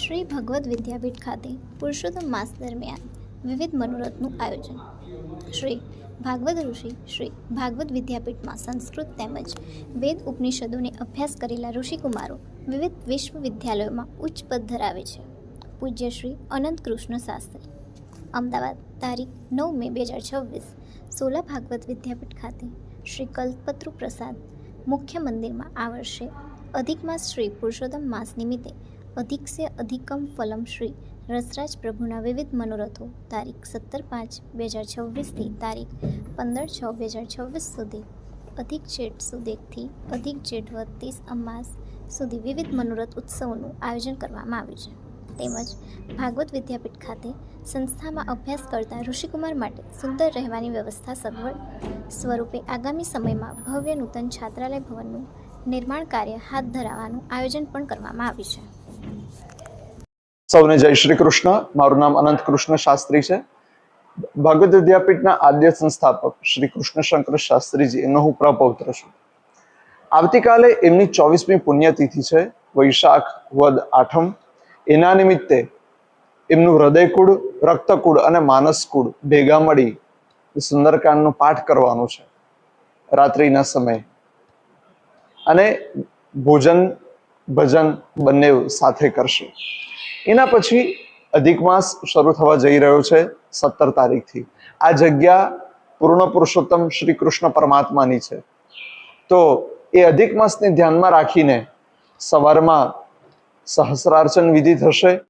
શ્રી ભગવદ વિદ્યાપીઠ ખાતે પુરુષોત્તમ માસ દરમિયાન વિવિધ મનોરથનું આયોજન. શ્રી ભાગવત ઋષિ શ્રી ભાગવત વિદ્યાપીઠમાં સંસ્કૃત તેમજ વેદ ઉપનિષદોને અભ્યાસ કરેલા ઋષિકુમારો વિવિધ વિશ્વવિદ્યાલયોમાં ઉચ્ચ પદ ધરાવે છે. પૂજ્ય શ્રી અનંત કૃષ્ણ શાસ્ત્રી, અમદાવાદ, તારીખ 9 મે 2026. સોલા ભાગવત વિદ્યાપીઠ ખાતે શ્રી કલ્પતરુ પ્રસાદ મુખ્ય મંદિરમાં આ વર્ષે અધિક માસ શ્રી પુરુષોત્તમ માસ નિમિત્તે અધિકસ્ય અધિકમ ફલમ શ્રી રસરાજ પ્રભુના વિવિધ મનોરથો તારીખ 17/5/2026થી તારીખ 15/6/2026 સુધી, અધિક જેઠ સુદ 1થી અધિક જેઠ વદ 30 અમાસ સુધી વિવિધ મનોરથ ઉત્સવોનું આયોજન કરવામાં આવ્યું છે. તેમજ ભાગવત વિદ્યાપીઠ ખાતે સંસ્થામાં અભ્યાસ કરતા ઋષિકુમાર માટે સુંદર રહેવાની વ્યવસ્થા સગવડ સ્વરૂપે આગામી સમયમાં ભવ્ય નૂતન છાત્રાલય ભવનનું નિર્માણ કાર્ય હાથ ધરાવવાનું આયોજન પણ કરવામાં આવ્યું છે. સૌને જય શ્રી કૃષ્ણ. મારું નામ અનંત કૃષ્ણ શાસ્ત્રી છે. ભાગવત વિદ્યાપીઠના આદ્ય સંસ્થાપક શ્રી કૃષ્ણશંકર શાસ્ત્રીજી એમનો હું પ્રપૌત્ર છું. આવતીકાલે એમની 24મી પુણ્યતિથિ છે, વૈશાખ વદ 8મ. એના નિમિત્તે એમનું હૃદયકુળ, રક્તકુળ અને માનસકુળ ભેગા મળી સુંદરકાંડનો પાઠ કરવાનો છે રાત્રિના સમયે, અને ભોજન ભજન બંને સાથે કરશે. એના પછી અધિક માસ શરૂ થવા જઈ રહ્યો છે 17 તારીખથી. આ જગ્યા પૂર્ણ પુરુષોત્તમ શ્રી કૃષ્ણ પરમાત્માની છે. તો એ અધિક માસને ધ્યાનમાં રાખીને સવારમાં સહસ્રાર્ચન વિધિ થશે.